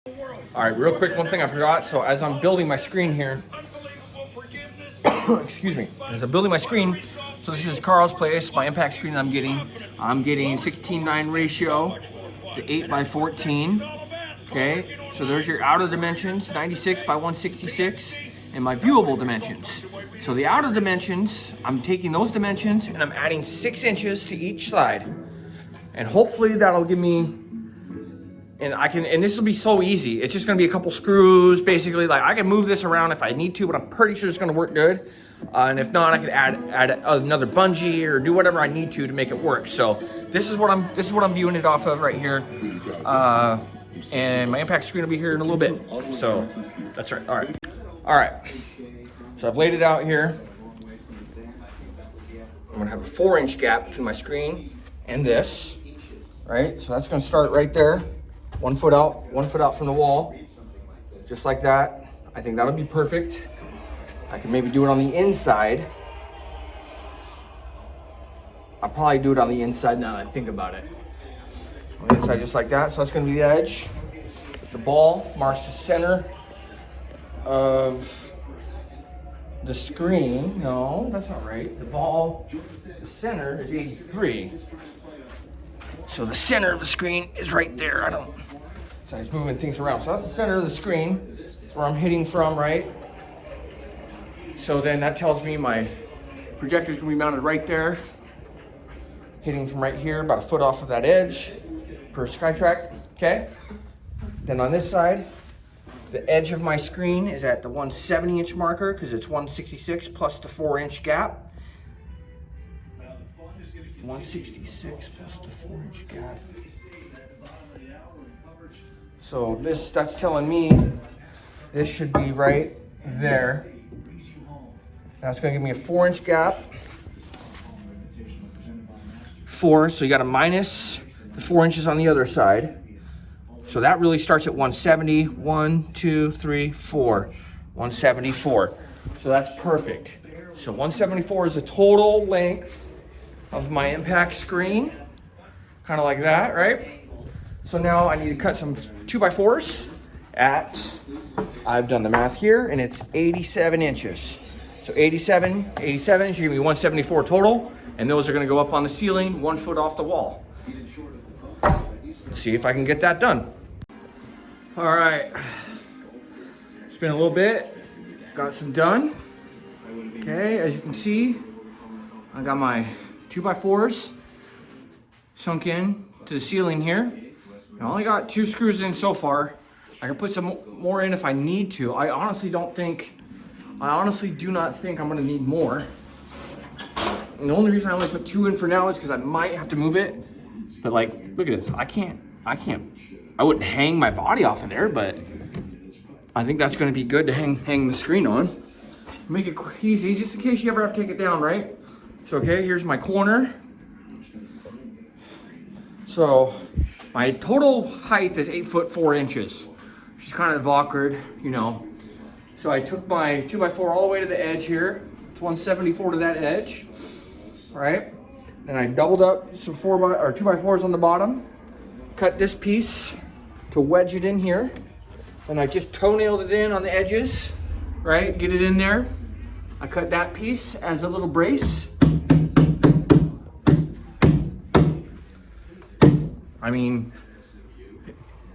All right, real quick, one thing I forgot. So as I'm building my screen here, excuse me, as I'm building my screen, so this is Carl's place, my impact screen I'm getting 16:9 ratio to 8x14. Okay, so there's your outer dimensions, 96 by 166, and my viewable dimensions. So the outer dimensions, I'm taking those dimensions and I'm adding 6 inches to each side. And hopefully that'll give me, and this will be so easy. It's just gonna be a couple screws, basically. Like I can move this around if I need to, but I'm pretty sure it's gonna work good. And if not, I could add another bungee or do whatever I need to make it work. So this is what I'm viewing it off of right here. And my impact screen will be here in a little bit. So that's right. All right. So I've laid it out here. I'm gonna have a 4-inch gap between my screen and this, right? So that's gonna start right there. 1 foot out from the wall, just like that. I think that'll be perfect. I can maybe do it on the inside. I'll probably do it on the inside now that I think about it. On the inside, just like that. So that's gonna be the edge. The ball marks the center of the screen. No, that's not right. The center is 83. So the center of the screen is right there. So I'm just moving things around. So that's the center of the screen. That's where I'm hitting from, right? So then that tells me my projector's gonna be mounted right there. Hitting from right here, about a foot off of that edge per Skytrak, okay? Then on this side, the edge of my screen is at the 170-inch marker because it's 166 plus the 4-inch gap. 166 plus the 4-inch gap. So that's telling me this should be right there. That's gonna give me a 4-inch gap. 4, so you got a minus the 4 inches on the other side. So that really starts at 170. 1, 2, 3, 4. 174. So that's perfect. So 174 is the total length of my impact screen. Kind of like that, right? So now I need to cut some 2x4s I've done the math here, and it's 87 inches. So 87 is gonna be 174 total, and those are gonna go up on the ceiling 1 foot off the wall. Let's see if I can get that done. All right, it's been a little bit, got some done. Okay, as you can see, I got my 2x4s sunk in to the ceiling here. I only got 2 screws in so far. I can put some more in if I need to. I honestly do not think I'm gonna need more. And the only reason I only put 2 in for now is because I might have to move it. But like, look at this, I wouldn't hang my body off of there, but I think that's gonna be good to hang the screen on. Make it easy, just in case you ever have to take it down, right? So, okay, here's my corner. So, my total height is 8 foot 4 inches, which is kind of awkward, you know. So I took my 2x4 all the way to the edge here. It's 174 to that edge, right? And I doubled up some 2x4s on the bottom. Cut this piece to wedge it in here. And I just toenailed it in on the edges, right? Get it in there. I cut that piece as a little brace. I mean,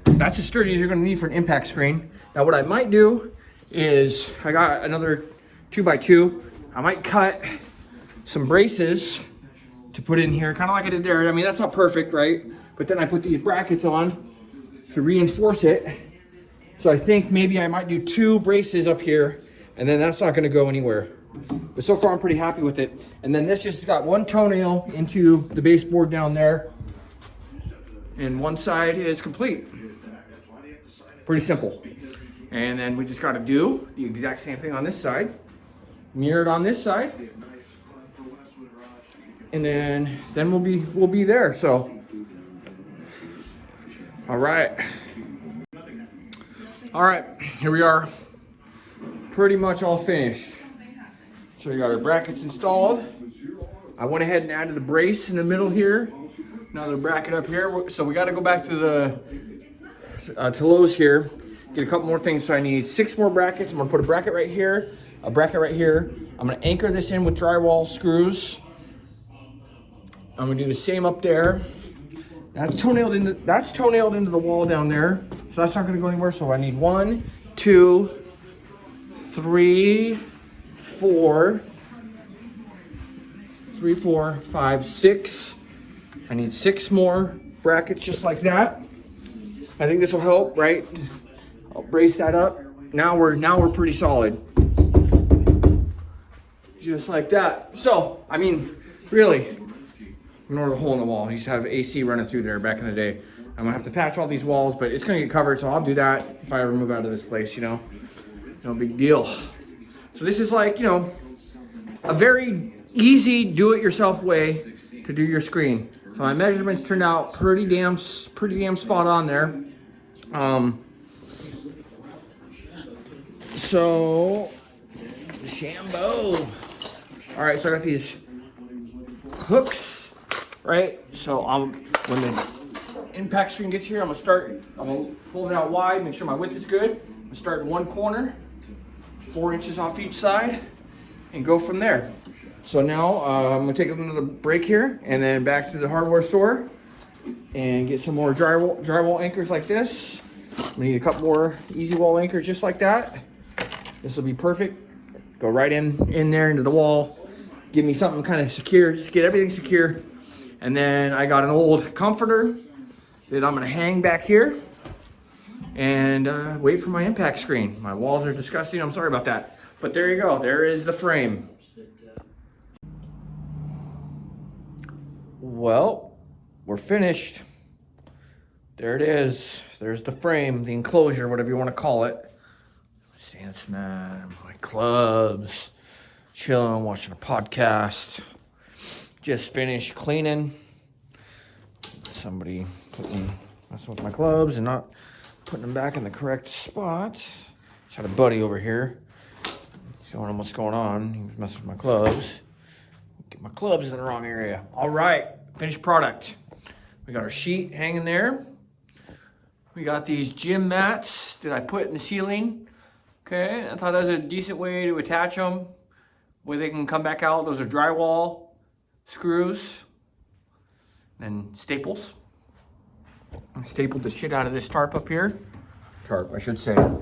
that's as sturdy as you're gonna need for an impact screen. Now what I might do is, I got another 2x2. I might cut some braces to put in here, kind of like I did there. I mean, that's not perfect, right? But then I put these brackets on to reinforce it. So I think maybe I might do 2 braces up here, and then that's not gonna go anywhere. But so far I'm pretty happy with it. And then this just got 1 toenail into the baseboard down there, and one side is complete. Pretty simple. And then we just got to do the exact same thing on this side. Mirror it on this side. And then we'll be there. So, all right, here we are. Pretty much all finished. So we got our brackets installed. I went ahead and added a brace in the middle here. Another bracket up here. So we got to go back to the to Lowe's here, get a couple more things. So I need 6 more brackets. I'm gonna put a bracket right here, a bracket right here. I'm gonna anchor this in with drywall screws. I'm gonna do the same up there. That's toenailed into the wall down there. So that's not gonna go anywhere. So I need 1, 2, 3, 4, 5, 6. I need 6 more brackets just like that. I think this will help, right? I'll brace that up. Now we're pretty solid. Just like that. So, I mean, really, ignore the hole in the wall. I used to have AC running through there back in the day. I'm gonna have to patch all these walls, but it's gonna get covered, so I'll do that if I ever move out of this place, you know? No big deal. So this is like, you know, a very easy do-it-yourself way to do your screen. So my measurements turned out pretty damn spot on there. So Shambo. All right, so I got these hooks, right? So when the impact screen gets here, I'm gonna fold it out wide, make sure my width is good. I'm gonna start in one corner, 4 inches off each side, and go from there. So now I'm gonna take another break here, and then back to the hardware store and get some more drywall anchors like this. We need a couple more easy wall anchors just like that. This will be perfect. Go right in there into the wall. Give me something kind of secure, just get everything secure. And then I got an old comforter that I'm gonna hang back here and wait for my impact screen. My walls are disgusting, I'm sorry about that. But there you go, there is the frame. Well, we're finished. There it is. There's the frame, the enclosure, whatever you want to call it. Stance mat, my clubs, chilling, watching a podcast. Just finished cleaning. Somebody messing with my clubs and not putting them back in the correct spot. Just had a buddy over here showing him what's going on. He was messing with my clubs. Get my clubs in the wrong area. All right, finished product. We got our sheet hanging there. We got these gym mats that I put in the ceiling. Okay, I thought that was a decent way to attach them, where they can come back out. Those are drywall screws and staples. I stapled the shit out of this tarp up here. Tarp, I should say. All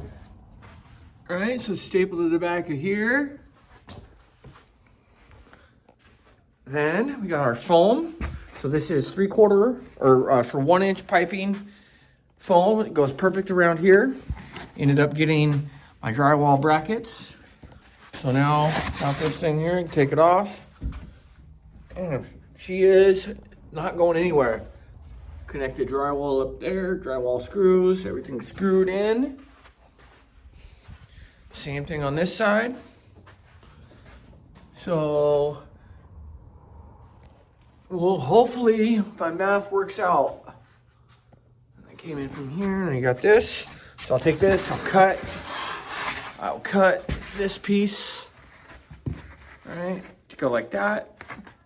right, so stapled to the back of here. Then we got our foam. So this is 3/4 or for 1 inch piping foam. It goes perfect around here. Ended up getting my drywall brackets. So now got this thing here, take it off. And she is not going anywhere. Connected drywall up there, drywall screws, everything's screwed in. Same thing on this side. So, well, hopefully my math works out. I came in from here and I got this. So I'll take this, I'll cut this piece, all right, to go like that.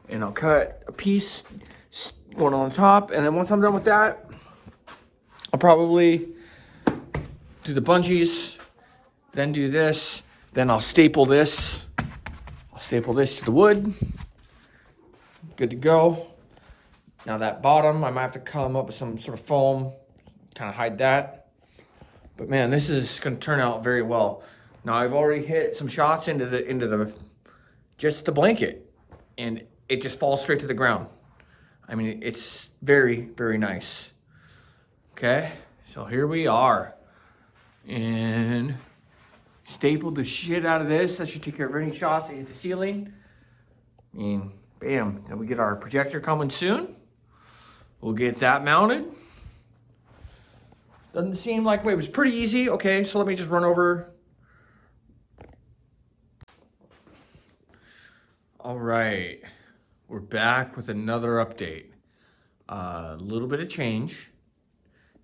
And I'll cut a piece going on top. And then once I'm done with that, I'll probably do the bungees, then do this, then I'll staple this. I'll staple this to the wood. Good to go. Now that bottom, I might have to come up with some sort of foam, kind of hide that. But man, this is gonna turn out very well. Now I've already hit some shots into the just the blanket, and it just falls straight to the ground. I mean, it's very, very nice. Okay, so here we are. And stapled the shit out of this. That should take care of any shots that hit the ceiling. I mean, bam, then we get our projector coming soon. We'll get that mounted. Doesn't seem like, wait, it was pretty easy. Okay, so let me just run over. All right, we're back with another update. A little bit of change.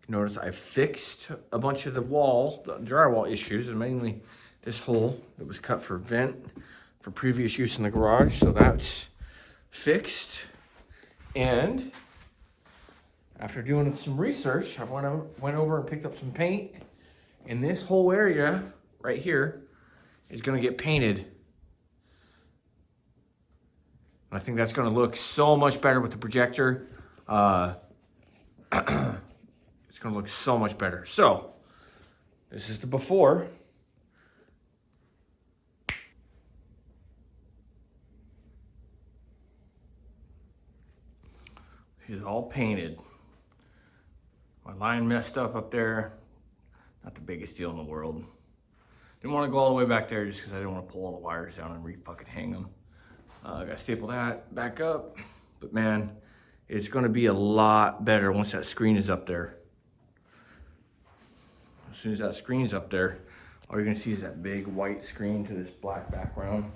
Notice I fixed a bunch of the drywall issues, and mainly this hole that was cut for vent for previous use in the garage. So that's fixed. And after doing some research, I went over and picked up some paint. And this whole area right here is gonna get painted. I think that's gonna look so much better with the projector. It's gonna look so much better. So, this is the before. She's all painted. My line messed up there. Not the biggest deal in the world. Didn't want to go all the way back there just because I didn't want to pull all the wires down and fucking hang them. I gotta staple that back up. But man, it's gonna be a lot better once that screen is up there. As soon as that screen's up there, all you're gonna see is that big white screen to this black background.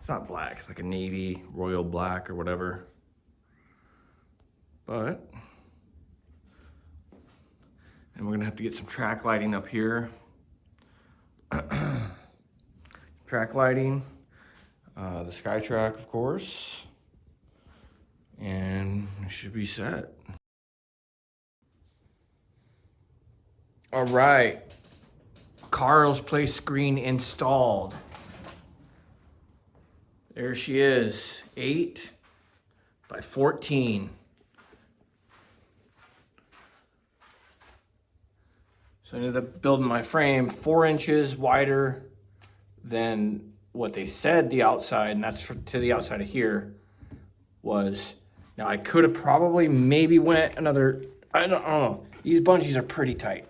It's not black, it's like a navy, royal black or whatever. But, and we're gonna have to get some track lighting up here. Track lighting, the Skytrak, of course, and it should be set. All right, Carl's Place screen installed. There she is, 8 by 14. So I ended up building my frame 4 inches wider than what they said the outside, and that's to the outside of here was. Now I could have probably maybe went another, I don't know, these bungees are pretty tight.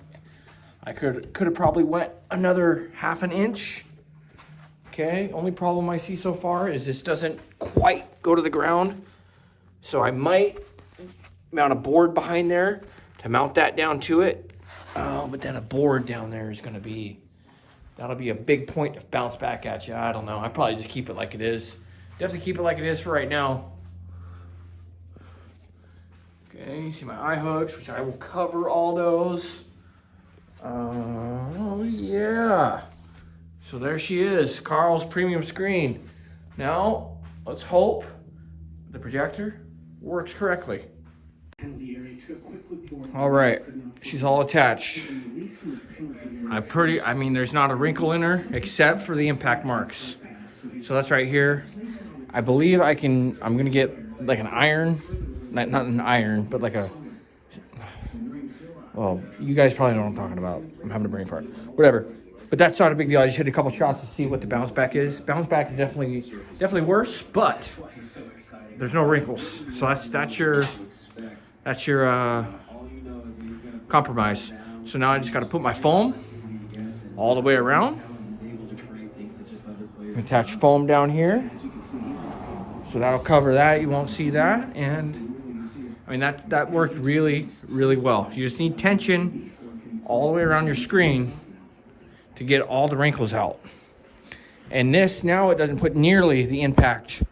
I could have probably went another 1/2 inch. Okay, only problem I see so far is this doesn't quite go to the ground. So I might mount a board behind there to mount that down to it. Oh, but then a board down there is gonna be, that'll be a big point to bounce back at you. I don't know, I probably just keep it like it is. Definitely keep it like it is for right now. Okay, you see my eye hooks, which I will cover all those. Oh yeah. So there she is, Carl's premium screen. Now, let's hope the projector works correctly. All right, she's all attached. I mean, there's not a wrinkle in her except for the impact marks. So that's right here. I believe I'm gonna get like an iron, not an iron, but like a, well, you guys probably know what I'm talking about. I'm having a brain fart, whatever. But that's not a big deal. I just hit a couple shots to see what the bounce back is. Bounce back is definitely worse, but there's no wrinkles. So that's your compromise. So now I just got to put my foam all the way around. Attach foam down here. So that'll cover that. You won't see that. And I mean, that worked really, really well. You just need tension all the way around your screen to get all the wrinkles out. And this, now it doesn't put nearly the impact.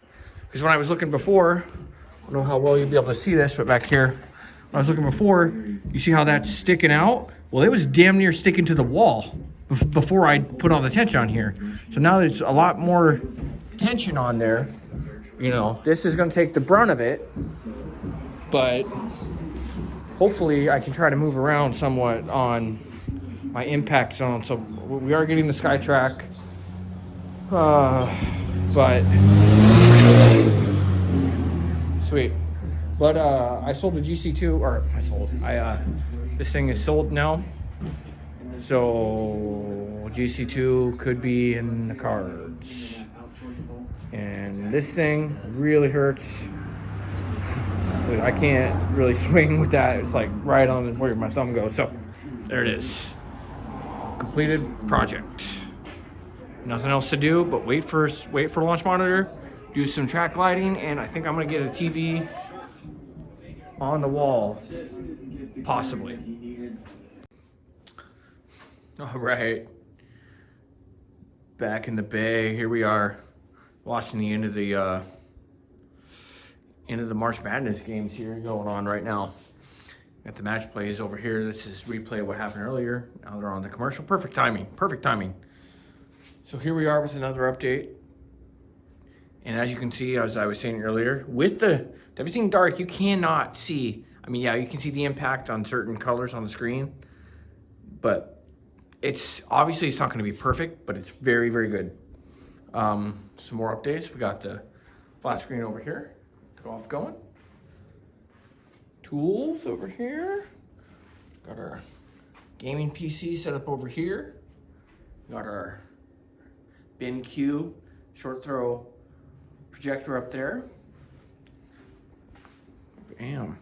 Because when I was looking before, I don't know how well you'll be able to see this, but back here, when I was looking before, you see how that's sticking out? Well, it was damn near sticking to the wall before I put all the tension on here. So now there's a lot more tension on there. You know, this is gonna take the brunt of it, but hopefully I can try to move around somewhat on my impact zone. So we are getting the Skytrak, but sweet. But I sold the GC2, or this thing is sold now. So GC2 could be in the cards. And this thing really hurts. I can't really swing with that. It's like right on where my thumb goes. So there it is. Completed project. Nothing else to do but wait for launch monitor, do some track lighting, and I think I'm gonna get a TV on the wall, possibly. All right, back in the bay. Here we are, watching the end of the March Madness games here going on right now. Got the match plays over here. This is replay of what happened earlier. Now they're on the commercial. Perfect timing. Perfect timing. So here we are with another update. And as you can see, as I was saying earlier, with everything dark, you cannot see. I mean, yeah, you can see the impact on certain colors on the screen, but it's obviously it's not going to be perfect, but it's very, very good. Some more updates. We got the flat screen over here, the golf going. Tools over here. Got our gaming PC set up over here. Got our BenQ short throw projector up there. Bam.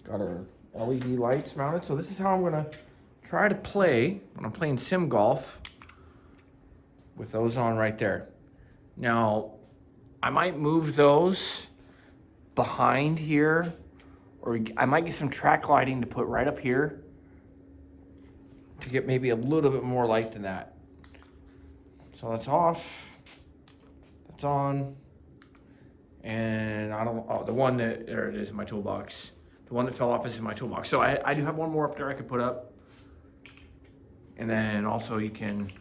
Got our LED lights mounted. So this is how I'm gonna try to play when I'm playing sim golf with those on right there. Now, I might move those behind here, or I might get some track lighting to put right up here to get maybe a little bit more light than that. So that's off, that's on, and I don't, oh, the one that, there it is in my toolbox. The one that fell off is in my toolbox. So I do have one more up there I could put up. And then also you can,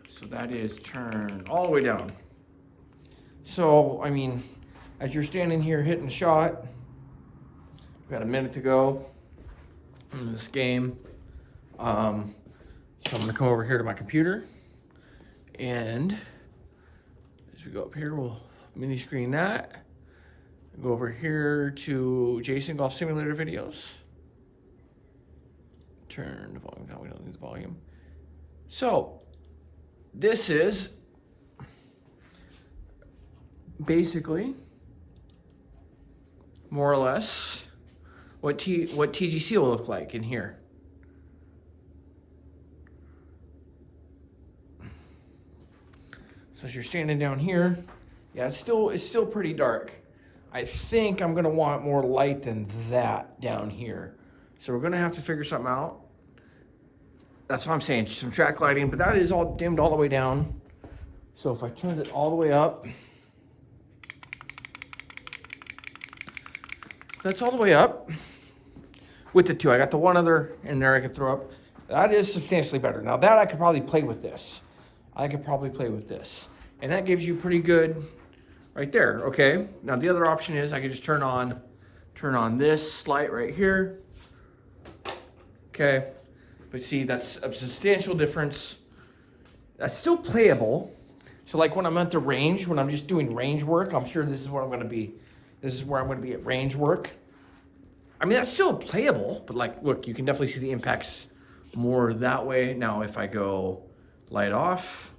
so that is turned all the way down. So, I mean, as you're standing here hitting the shot, we've got a minute to go in this game. So I'm gonna come over here to my computer, and as we go up here, we'll mini screen that. Go over here to Jason Golf Simulator videos. Turn the volume down, we don't need the volume. So, this is basically more or less what TGC will look like in here. So as you're standing down here, yeah, it's still pretty dark. I think I'm gonna want more light than that down here. So we're gonna have to figure something out. That's what I'm saying, some track lighting, but that is all dimmed all the way down. So if I turned it all the way up, that's all the way up with the two. I got the one other in there I could throw up. That is substantially better. Now that I could probably play with this. And that gives you pretty good right there, okay? Now the other option is I could just turn on this light right here. Okay, but see, that's a substantial difference. That's still playable. So like when I'm at the range, when I'm just doing range work, I'm sure this is where I'm gonna be. This is where I'm gonna be at range work. I mean, that's still playable, but like, look, you can definitely see the impacts more that way. Now, if I go light off,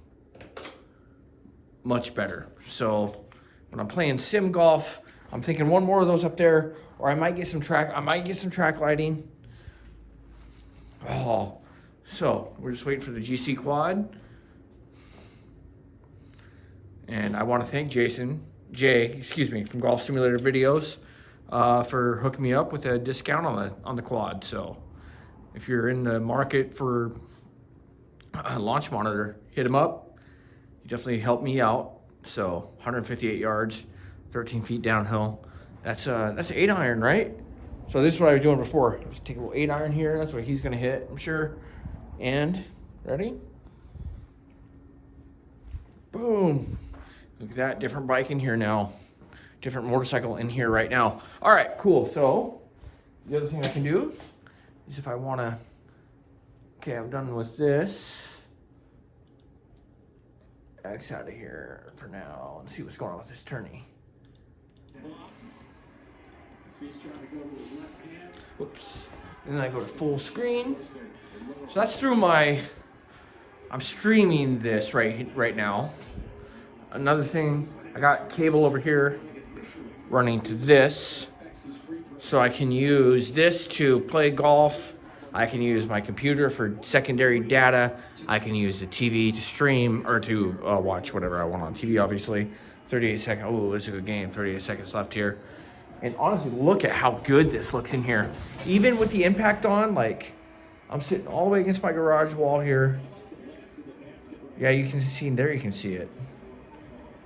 much better. So when I'm playing sim golf, I'm thinking one more of those up there, or I might get some track lighting. Oh, so we're just waiting for the GC quad. And I want to thank Jay, from Golf Simulator Videos for hooking me up with a discount on the quad. So if you're in the market for a launch monitor, hit him up. He definitely helped me out. So 158 yards, 13 feet downhill. That's 8-iron, right? So this is what I was doing before. Just take a little 8-iron here. That's what he's gonna hit, I'm sure. And ready? Boom. Look at that, different bike in here now. Different motorcycle in here right now. All right, cool. So the other thing I can do is if I wanna, okay, I'm done with this. X out of here for now and see what's going on with this tourney. Whoops. And then I go to full screen. So that's through I'm streaming this right now. Another thing, I got cable over here running to this. So I can use this to play golf. I can use my computer for secondary data. I can use the TV to stream or to watch whatever I want on TV, obviously. 38 seconds, oh, it's a good game. 38 seconds left here. And honestly, look at how good this looks in here. Even with the impact on, like, I'm sitting all the way against my garage wall here. Yeah, you can see, there you can see it.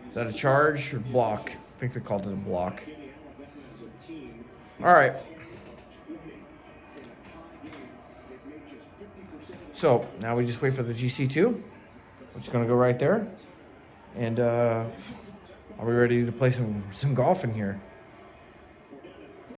Is that a charge or block? I think they called it a block. All right. So now we just wait for the GC2, which is gonna go right there. And are we ready to play some golf in here?